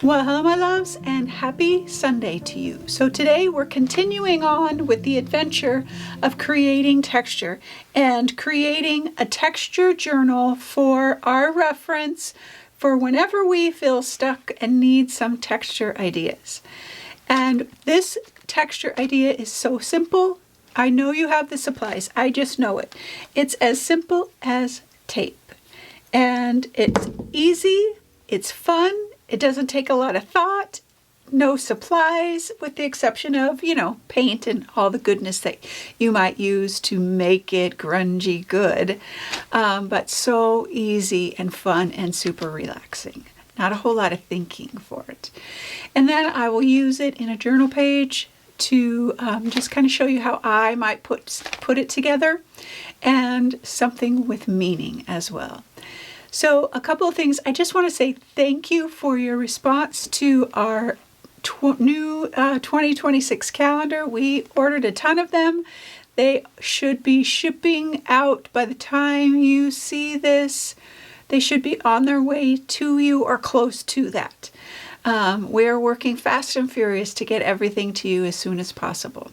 Well, hello my loves, and happy Sunday to you. So today we're continuing on with the adventure of creating texture and creating a texture journal for our reference for whenever we feel stuck and need some texture ideas. And this texture idea is so simple. I know you have the supplies. I just know it. It's as simple as tape. And it's easy, it's fun, it doesn't take a lot of thought, no supplies, with the exception of, paint and all the goodness that you might use to make it grungy good. But so easy and fun and super relaxing. Not a whole lot of thinking for it. And then I will use it in a journal page to just kind of show you how I might put it together, and something with meaning as well. So a couple of things. I just want to say thank you for your response to our new 2026 calendar. We ordered a ton of them. They should be shipping out by the time you see this. They should be on their way to you or close to that. We're working fast and furious to get everything to you as soon as possible.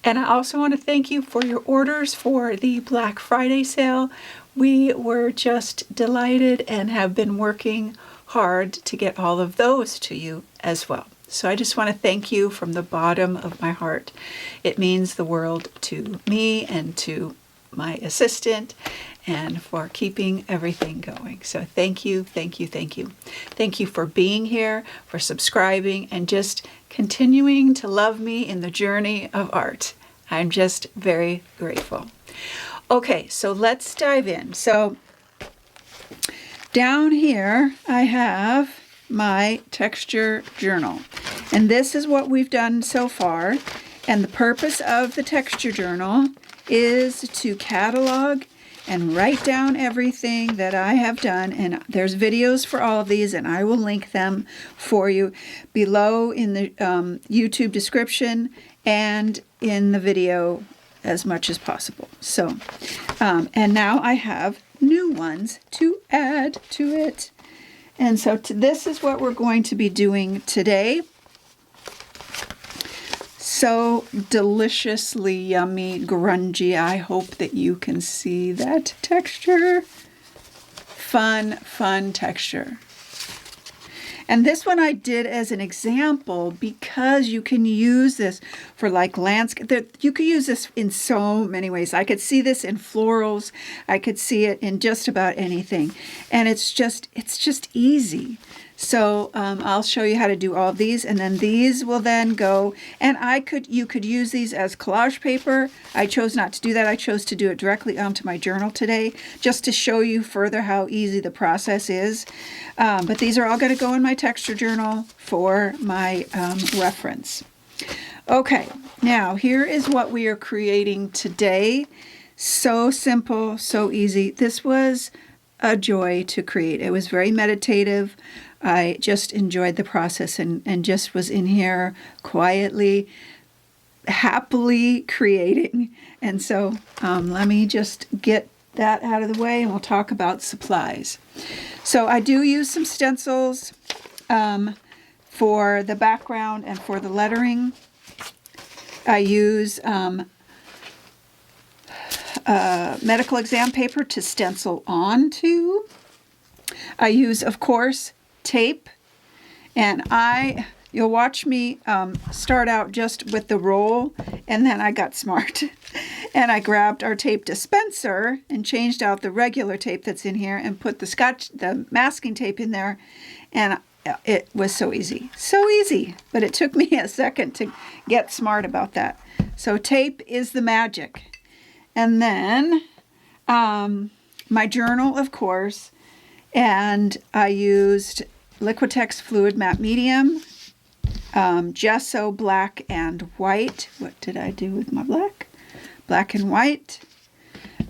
And I also want to thank you for your orders for the Black Friday sale. We were just delighted and have been working hard to get all of those to you as well. So I just want to thank you from the bottom of my heart. It means the world to me and to my assistant, and for keeping everything going. So thank you, thank you, thank you. Thank you for being here, for subscribing, and just continuing to love me in the journey of art. I'm just very grateful. Okay, so let's dive in. So down here I have my texture journal, and this is what we've done so far. And the purpose of the texture journal is to catalog and write down everything that I have done. And there's videos for all of these, and I will link them for you below in the YouTube description and in the video as much as possible. So, and now I have new ones to add to it. And so this is what we're going to be doing today. So deliciously yummy, grungy. I hope that you can see that texture. Fun, fun texture. And this one I did as an example because you can use this for like landscape. You could use this in so many ways. I could see this in florals. I could see it in just about anything. And it's just easy. So I'll show you how to do all of these, and then these will then go, and you could use these as collage paper. I chose not to do that. I chose to do it directly onto my journal today, just to show you further how easy the process is. But these are all going to go in my texture journal for my reference. Okay, now here is what we are creating today. So simple, so easy. This was a joy to create. It was very meditative. I just enjoyed the process and just was in here quietly, happily creating. And so let me just get that out of the way, and we'll talk about supplies. So I do use some stencils for the background and for the lettering. I use medical exam paper to stencil onto. I use, of course, tape, and you'll watch me start out just with the roll, and then I got smart and I grabbed our tape dispenser and changed out the regular tape that's in here and put the masking tape in there, and it was so easy, but it took me a second to get smart about that. So tape is the magic. And then my journal, of course, and I used Liquitex Fluid Matte Medium, gesso black and white. What did I do with my black? Black and white.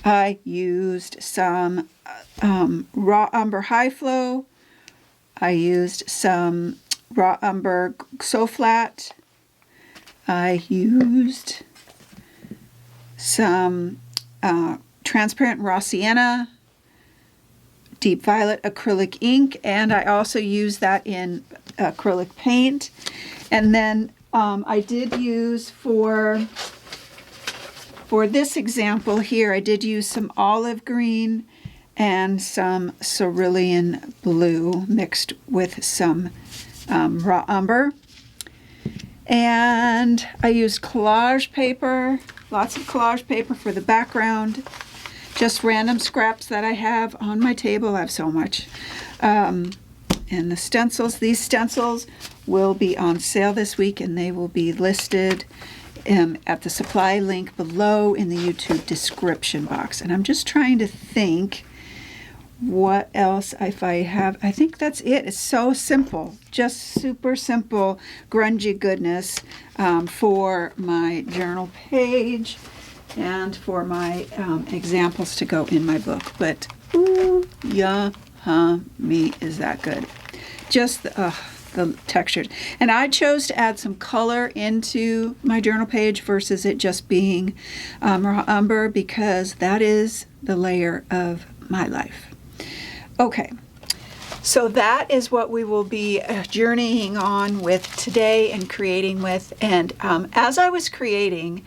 I used some raw umber high flow. I used some raw umber so flat. I used some transparent raw sienna, deep violet acrylic ink, and I also use that in acrylic paint. And then I did use for this example here, I did use some olive green and some cerulean blue mixed with some raw umber. And I used collage paper, lots of collage paper for the background, just random scraps that I have on my table. I have so much. And the stencils, these stencils will be on sale this week, and they will be listed at the supply link below in the YouTube description box. And I'm just trying to think what else if I have. I think that's it. It's so simple, just super simple grungy goodness for my journal page and for my examples to go in my book. But ooh, yummy, is that good. Just the textures. And I chose to add some color into my journal page versus it just being raw umber, because that is the layer of my life. Okay, so that is what we will be journeying on with today and creating with. And as I was creating,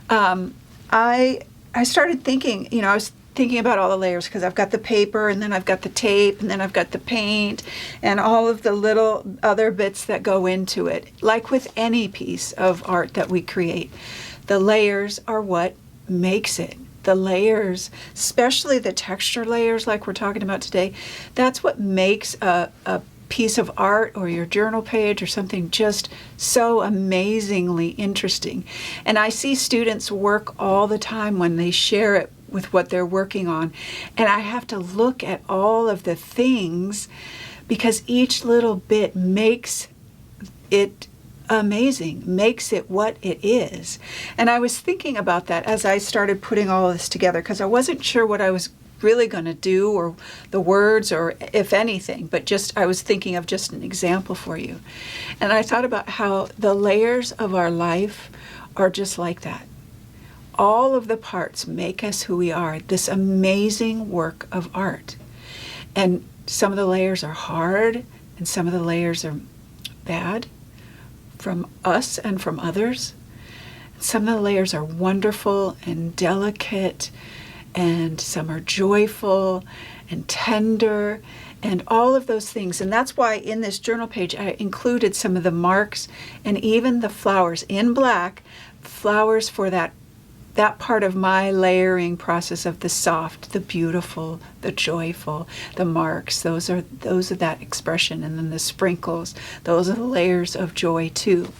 I started thinking, I was thinking about all the layers, because I've got the paper, and then I've got the tape, and then I've got the paint, and all of the little other bits that go into it. Like with any piece of art that we create, the layers are what makes it. The layers, especially the texture layers like we're talking about today, that's what makes a piece of art or your journal page or something just so amazingly interesting. And I see students work all the time when they share it with what they're working on. And I have to look at all of the things, because each little bit makes it amazing, makes it what it is. And I was thinking about that as I started putting all of this together, because I wasn't sure what I was really going to do, or the words, or if anything, but just I was thinking of just an example for you. And I thought about how the layers of our life are just like that. All of the parts make us who we are, this amazing work of art. And some of the layers are hard, and some of the layers are bad from us and from others. Some of the layers are wonderful and delicate, and some are joyful and tender, and all of those things. And that's why in this journal page I included some of the marks and even the flowers in black, flowers for that part of my layering process of the soft, the beautiful, the joyful, the marks. Those are that expression. And then the sprinkles, those are the layers of joy too.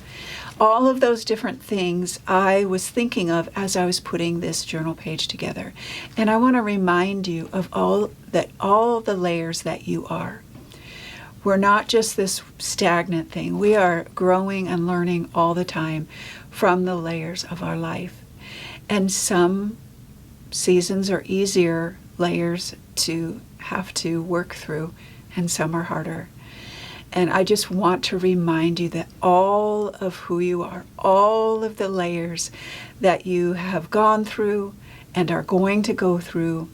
All of those different things I was thinking of as I was putting this journal page together. And I want to remind you of all the layers that you are. We're not just this stagnant thing. We are growing and learning all the time from the layers of our life. And some seasons are easier layers to have to work through, and some are harder. And I just want to remind you that all of who you are, all of the layers that you have gone through and are going to go through,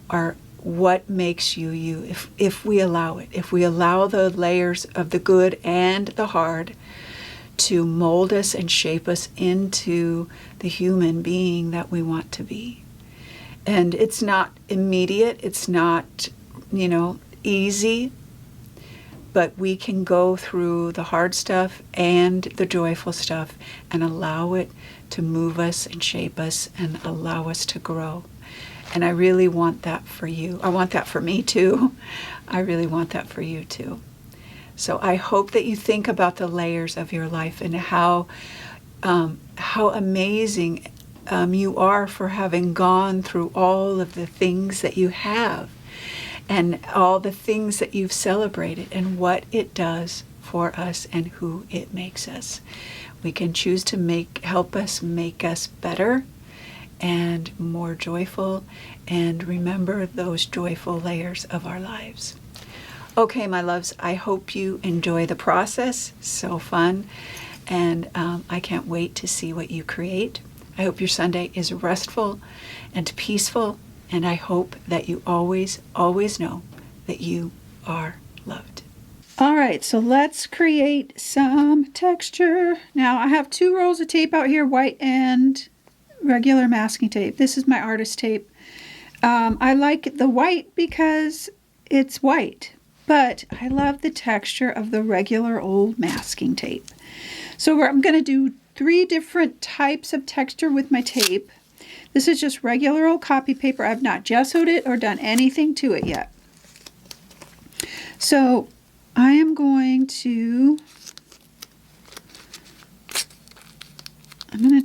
are what makes you you, if we allow it. If we allow the layers of the good and the hard to mold us and shape us into the human being that we want to be. And it's not immediate, it's not, easy, but we can go through the hard stuff and the joyful stuff and allow it to move us and shape us and allow us to grow. And I really want that for you. I want that for me too. I really want that for you too. So I hope that you think about the layers of your life and how amazing you are for having gone through all of the things that you have, and all the things that you've celebrated, and what it does for us and who it makes us. We can choose to help us make us better and more joyful, and remember those joyful layers of our lives. Okay, my loves, I hope you enjoy the process. So fun. And I can't wait to see what you create. I hope your Sunday is restful and peaceful. And I hope that you always, always know that you are loved. All right, so let's create some texture. Now I have 2 rolls of tape out here, white and regular masking tape. This is my artist tape. I like the white because it's white, but I love the texture of the regular old masking tape. So I'm going to do 3 different types of texture with my tape. This is just regular old copy paper. I've not gessoed it or done anything to it yet. So I am going to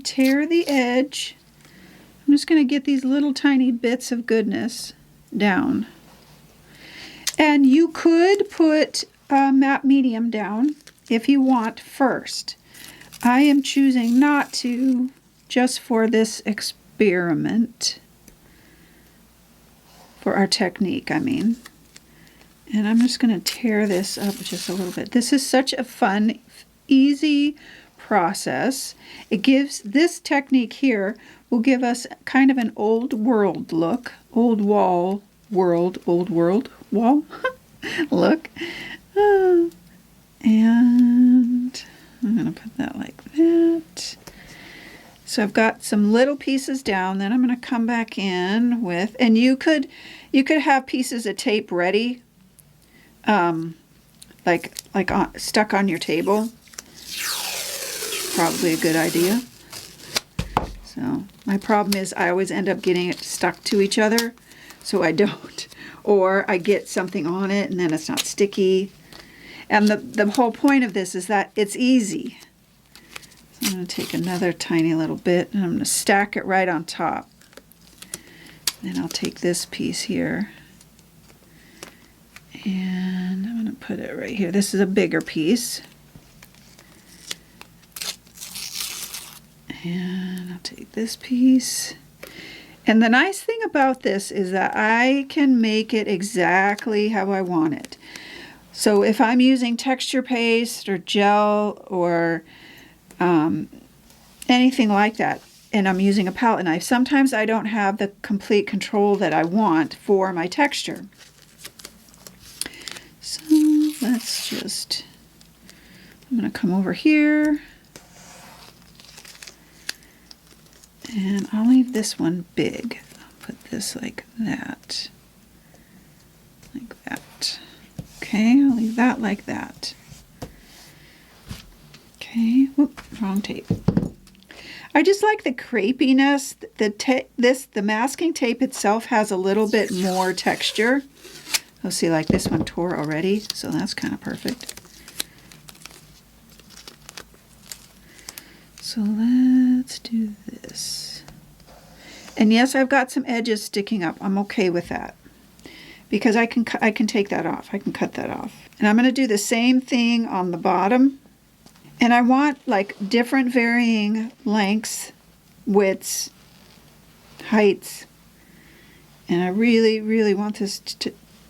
tear the edge. I'm just going to get these little tiny bits of goodness down. And you could put matte medium down if you want first. I am choosing not to, just for this experiment, for our technique, I mean. And I'm just going to tear this up just a little bit. This is such a fun, easy process. It gives, this technique here will give us kind of an old world look, old world wall look. And I'm going to put that like that. So I've got some little pieces down, then I'm going to come back in with, and you could have pieces of tape ready, stuck on your table. Probably a good idea. So my problem is I always end up getting it stuck to each other, so I don't. Or I get something on it and then it's not sticky. And the whole point of this is that it's easy. So I'm going to take another tiny little bit and I'm going to stack it right on top. Then I'll take this piece here and I'm going to put it right here. This is a bigger piece. And I'll take this piece. And the nice thing about this is that I can make it exactly how I want it. So if I'm using texture paste or gel or anything like that, and I'm using a palette knife, sometimes I don't have the complete control that I want for my texture. So let's just, I'm going to come over here. And I'll leave this one big. I'll put this like that. Like that. Okay, I'll leave that like that. Okay, whoop, wrong tape. I just like the crepiness. The masking tape itself has a little bit more texture. You'll see like this one tore already, so that's kind of perfect. So let's do this. And yes, I've got some edges sticking up. I'm okay with that because I can take that off. I can cut that off. And I'm going to do the same thing on the bottom. And I want like different varying lengths, widths, heights. And I really, really want this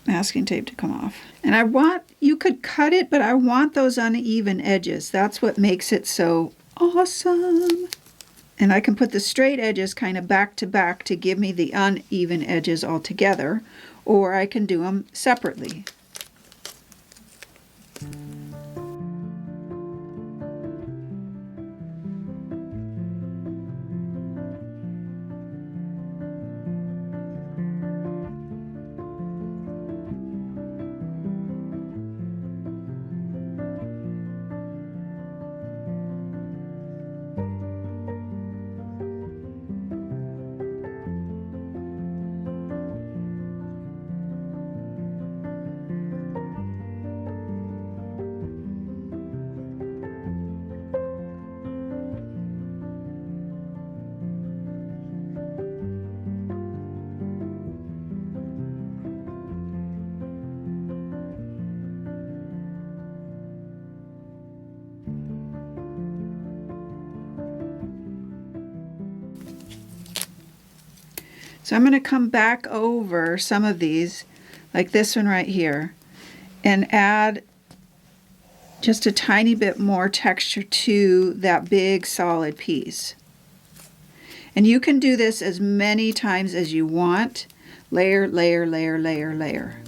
masking tape to come off. And I want, you could cut it, but I want those uneven edges. That's what makes it so awesome. And I can put the straight edges kind of back to back to give me the uneven edges all together, or I can do them separately. So I'm going to come back over some of these, like this one right here, and add just a tiny bit more texture to that big solid piece. And you can do this as many times as you want. Layer, layer, layer, layer, layer.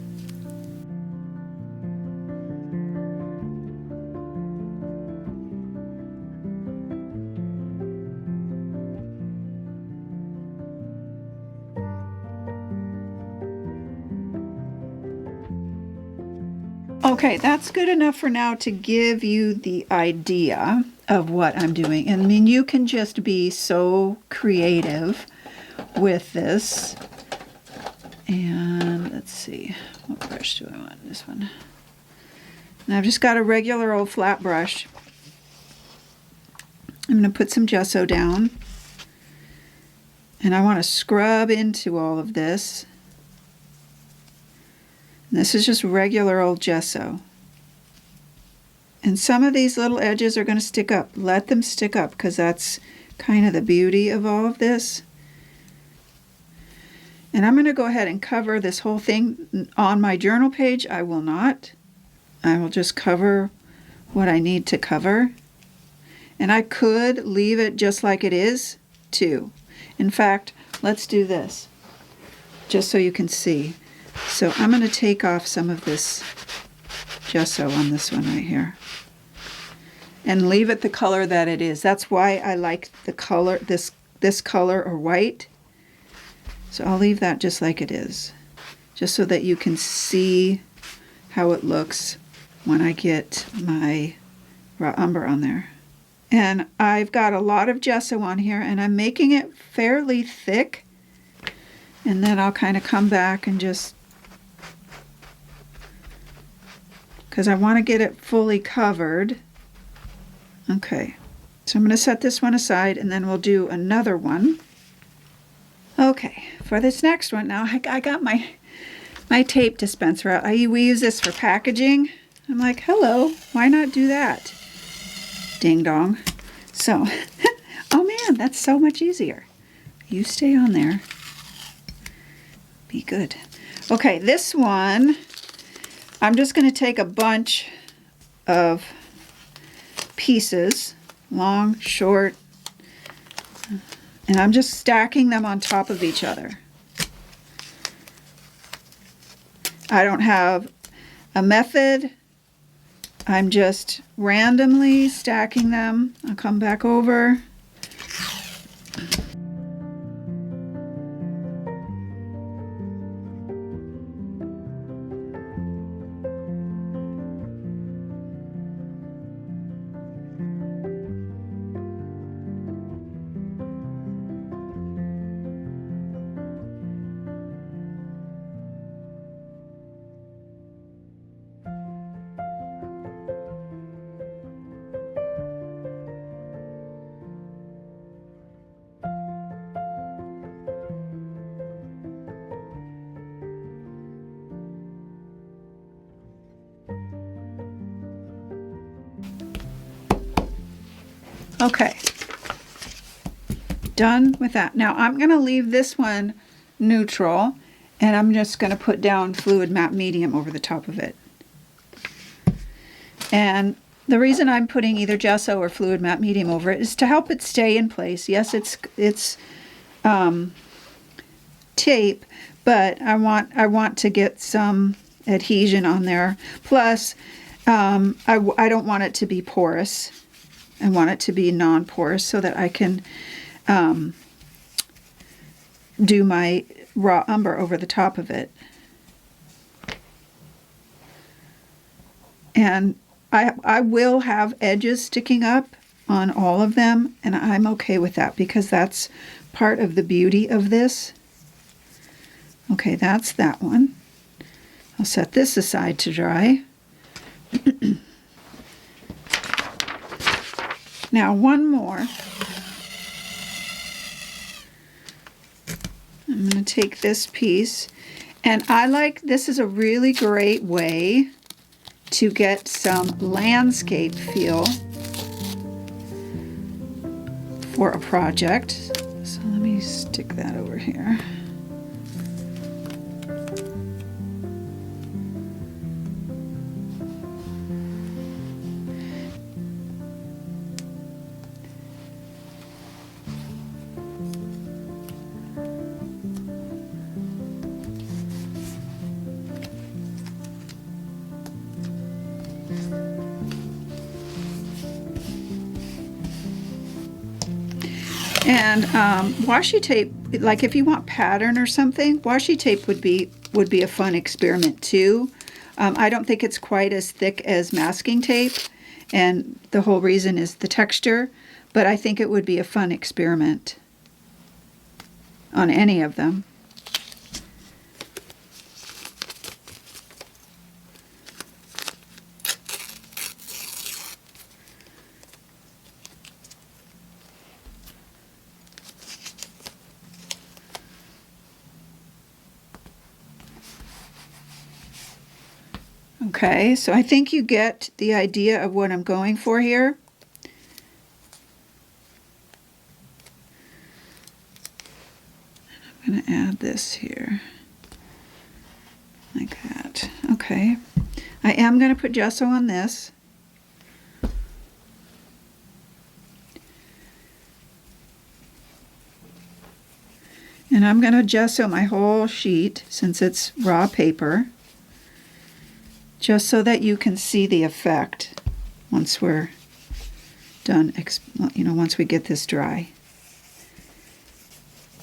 Okay, that's good enough for now to give you the idea of what I'm doing. And I mean, you can just be so creative with this. And let's see, what brush do I want? This one. And I've just got a regular old flat brush. I'm going to put some gesso down. And I want to scrub into all of this. And this is just regular old gesso. And some of these little edges are going to stick up. Let them stick up because that's kind of the beauty of all of this. And I'm going to go ahead and cover this whole thing. On my journal page, I will not. I will just cover what I need to cover. And I could leave it just like it is, too. In fact, let's do this, just so you can see. So I'm going to take off some of this gesso on this one right here. And leave it the color that it is. That's why I like the color, this color or white. So I'll leave that just like it is, just so that you can see how it looks when I get my raw umber on there. And I've got a lot of gesso on here, and I'm making it fairly thick. And then I'll kind of come back and just, because I want to get it fully covered. Okay, so I'm going to set this one aside, and then we'll do another one. Okay, for this next one, now I got my tape dispenser out. We use this for packaging. I'm like, hello, why not do that? Ding dong. So, oh man, that's so much easier. You stay on there. Be good. Okay, this one, I'm just going to take a bunch of pieces, long, short, and I'm just stacking them on top of each other. I don't have a method. I'm just randomly stacking them. I'll come back over. Okay, done with that. Now I'm going to leave this one neutral, and I'm just going to put down fluid matte medium over the top of it. And the reason I'm putting either gesso or fluid matte medium over it is to help it stay in place. Yes, it's tape, but I want to get some adhesion on there. Plus, I don't want it to be porous. I want it to be non-porous so that I can do my raw umber over the top of it. And I will have edges sticking up on all of them, and I'm okay with that because that's part of the beauty of this. Okay, that's that one. I'll set this aside to dry. Now one more. I'm going to take this piece, and this is a really great way to get some landscape feel for a project. So let me stick that over here. And washi tape, like if you want pattern or something, washi tape would be a fun experiment too. I don't think it's quite as thick as masking tape, and the whole reason is the texture, but I think it would be a fun experiment on any of them. Okay, so I think you get the idea of what I'm going for here. I'm going to add this here, like that. Okay, I am going to put gesso on this. And I'm going to gesso my whole sheet since it's raw paper, just so that you can see the effect once we're done, once we get this dry.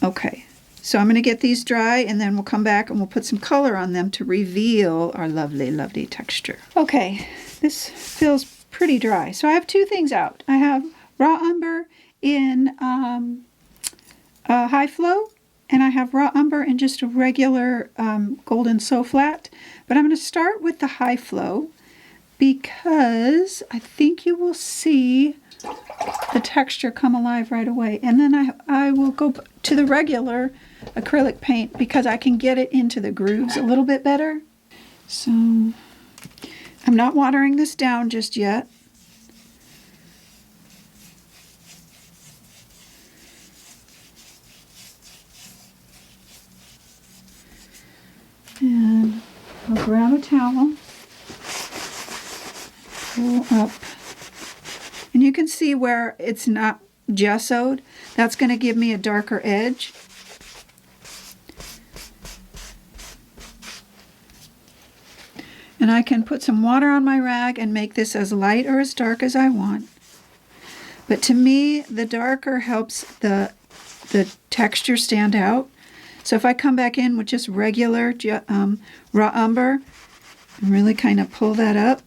Okay, so I'm going to get these dry, and then we'll come back and we'll put some color on them to reveal our lovely, lovely texture. Okay, this feels pretty dry. So I have two things out. I have raw umber in high flow, and I have raw umber in just a regular golden so flat. But I'm going to start with the high flow because I think you will see the texture come alive right away. And then I will go to the regular acrylic paint because I can get it into the grooves a little bit better. So I'm not watering this down just yet. And I'll grab a towel, pull up, and you can see where it's not gessoed. That's going to give me a darker edge. And I can put some water on my rag and make this as light or as dark as I want. But to me, the darker helps the texture stand out. So if I come back in with just regular raw umber and really kind of pull that up,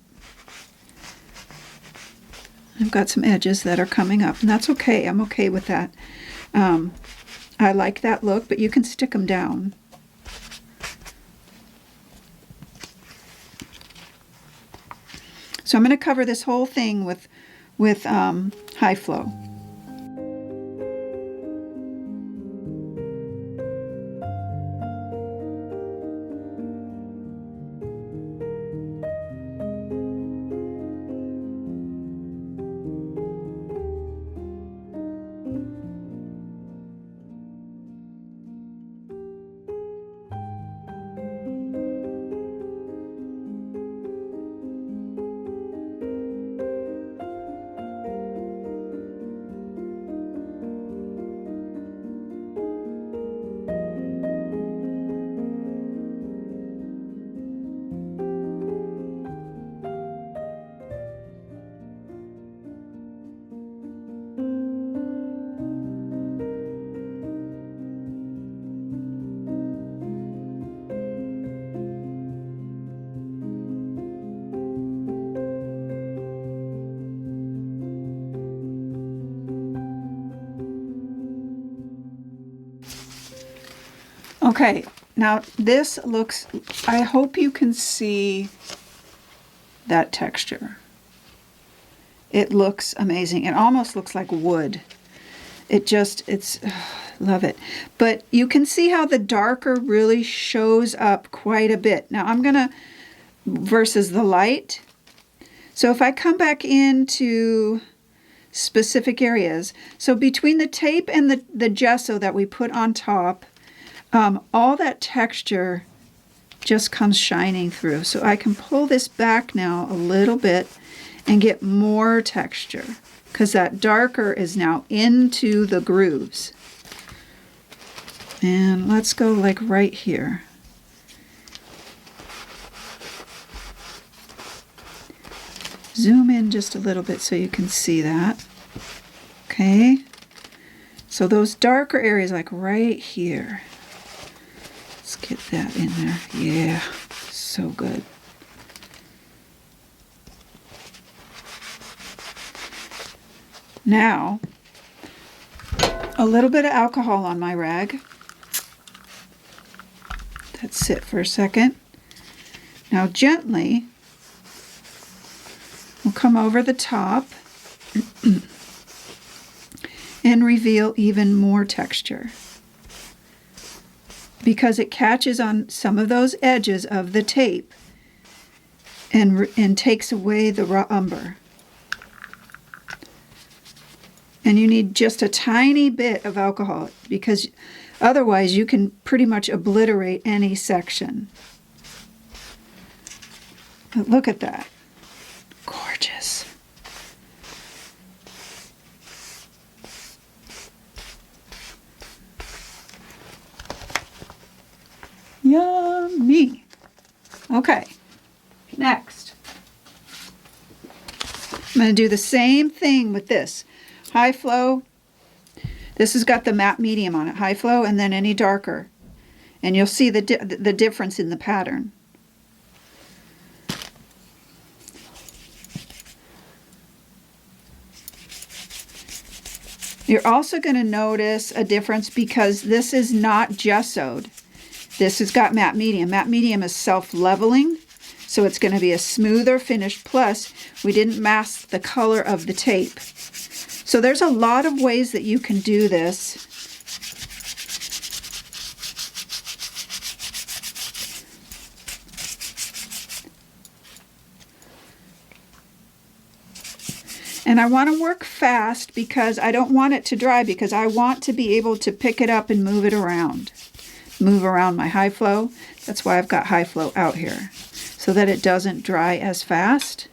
I've got some edges that are coming up, and that's okay. I'm okay with that. I like that look, but you can stick them down. So I'm going to cover this whole thing with high flow. Okay, now this looks, I hope you can see that texture. It looks amazing. It almost looks like wood. Love it. But you can see how the darker really shows up quite a bit. Now I'm gonna, versus the light. So if I come back into specific areas, so between the tape and the gesso that we put on top, all that texture just comes shining through. So I can pull this back now a little bit and get more texture because that darker is now into the grooves. And let's go like right here. Zoom in just a little bit so you can see that. Okay. So those darker areas like right here. Let's get that in there. Yeah, so good. Now, a little bit of alcohol on my rag. Let sit for a second. Now gently, we'll come over the top and reveal even more texture, because it catches on some of those edges of the tape and takes away the raw umber. And you need just a tiny bit of alcohol, because otherwise you can pretty much obliterate any section. But look at that. Gorgeous. Yummy. Okay, next. I'm going to do the same thing with this. High flow. This has got the matte medium on it. High flow, and then any darker. And you'll see the difference in the pattern. You're also going to notice a difference because this is not gessoed. This has got matte medium. Matte medium is self-leveling, so it's going to be a smoother finish. Plus, we didn't mask the color of the tape. So there's a lot of ways that you can do this. And I want to work fast because I don't want it to dry, because I want to be able to pick it up and move it around. Move around my high flow. That's why I've got high flow out here, so that it doesn't dry as fast.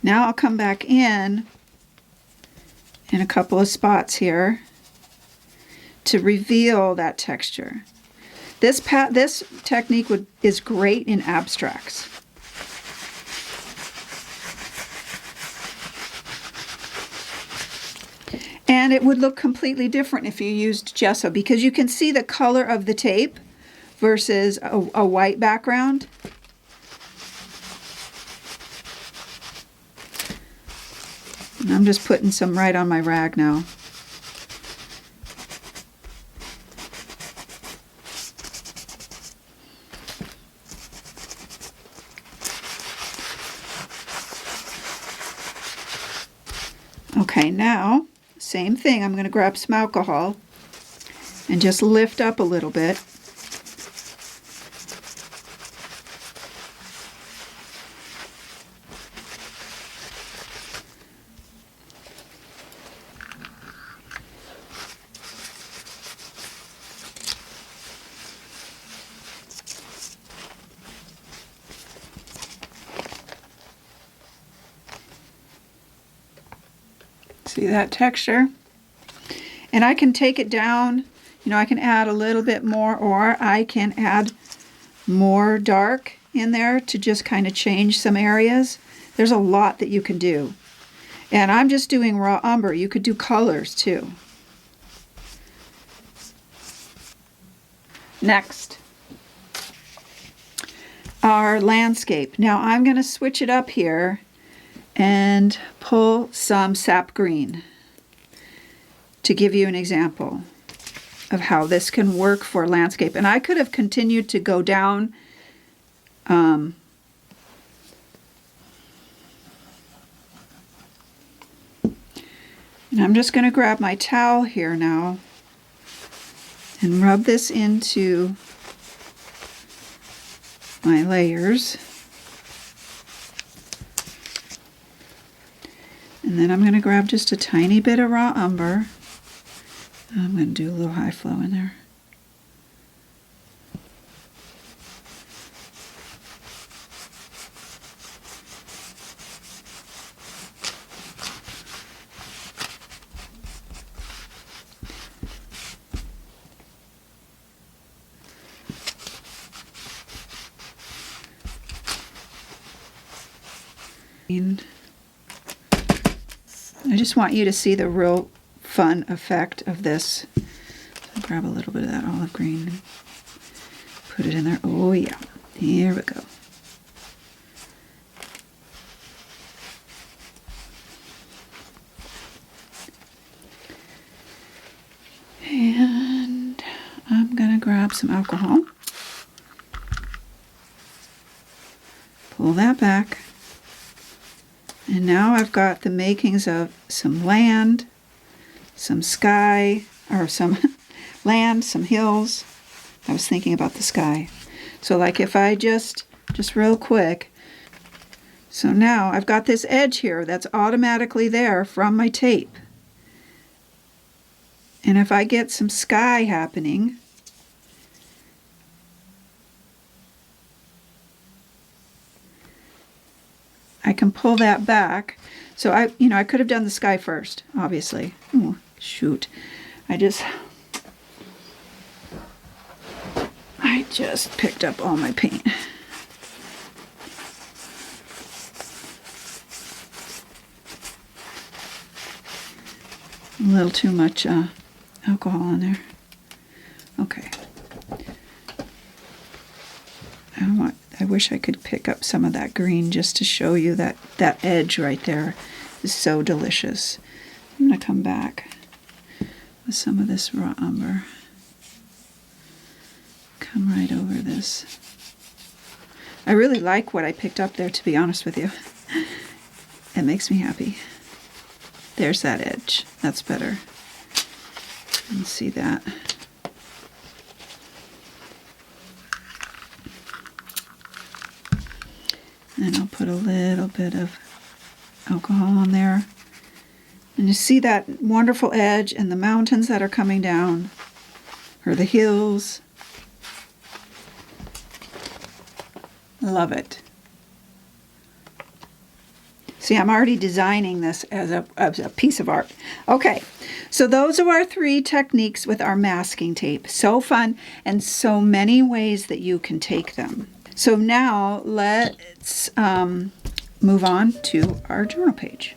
Now I'll come back in a couple of spots here to reveal that texture. This technique is great in abstracts. And it would look completely different if you used gesso, because you can see the color of the tape versus a white background. And I'm just putting some right on my rag now. Okay, now, same thing. I'm going to grab some alcohol and just lift up a little bit. See that texture? And I can take it down, I can add a little bit more, or I can add more dark in there to just kind of change some areas. There's a lot that you can do. And I'm just doing raw umber. You could do colors too. Next, our landscape. Now I'm going to switch it up here and pull some sap green to give you an example of how this can work for landscape. And I could have continued to go down and I'm just going to grab my towel here now and rub this into my layers. And then I'm going to grab just a tiny bit of raw umber. I'm going to do a little high flow in there. I just want you to see the real fun effect of this. So I'll grab a little bit of that olive green and put it in there. Oh yeah, here we go. And I'm gonna grab some alcohol. Pull that back. And now I've got the makings of some land, some sky, or some land, some hills. I was thinking about the sky. So like if I just real quick, so now I've got this edge here that's automatically there from my tape. And if I get some sky happening, I can pull that back. So I could have done the sky first, obviously. Oh, shoot. I just picked up all my paint. A little too much alcohol in there. Okay. I wish I could pick up some of that green just to show you that edge right there is so delicious. I'm going to come back with some of this raw umber. Come right over this. I really like what I picked up there, to be honest with you. It makes me happy. There's that edge. That's better. You can see that. And I'll put a little bit of alcohol on there. And you see that wonderful edge and the mountains that are coming down, or the hills. Love it. See, I'm already designing this as a piece of art. Okay, so those are our 3 techniques with our masking tape. So fun, and so many ways that you can take them. So now let's move on to our journal page.